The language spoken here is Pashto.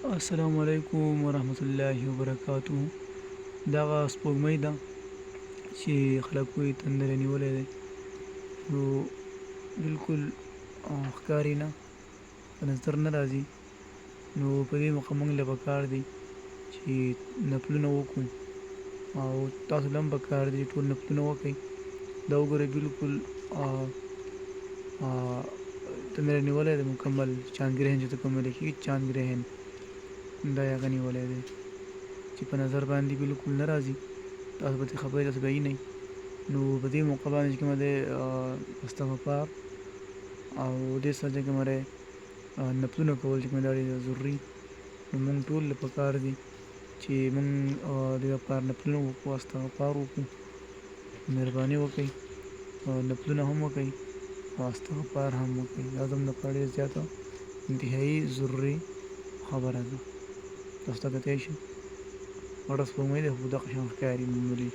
السلام علیکم ورحمت الله وبرکاتہ. دغه سپوږمۍ ده چې خلک وایي تندر یې نیولی دی، نو بالکل ښکاري نه، په نظر نه راځي. نو په دې موقع موږ له پکار دی چې نفلونه وکړو، او تاسو له هم پکار دی ټول نفلونه وکړئ. دا وګورئ بالکل تندر یې نیولی دی مکمل، چاندګرهن چې ته کوم ویلی کېږي چاندګرهن، دا یې هغه نیولی دی چې په نظر باندې بالکل نه راځي. تاسو به ترې خبرې تاسو به وینئ. نو په دې موقع باندې چې کومه دی استغفار او دې سره چې کومه دی نفلونه کول چې کومه دا ډېر ضروري. نو مونږ ټول له پکار دي چې مونږ دې لپاره نفلونه وکړو، استغفار وکړو، مهرباني وکړئ، نفلونه هم وکړئ او استغفار هم وکړئ. دا زموږ لپاره ډېر زیاته انتهایي ضروري خبره ده. تاسو ته کتلی شي غټه سپوږمۍ ده، خو دغه شان ښکاري معمولي.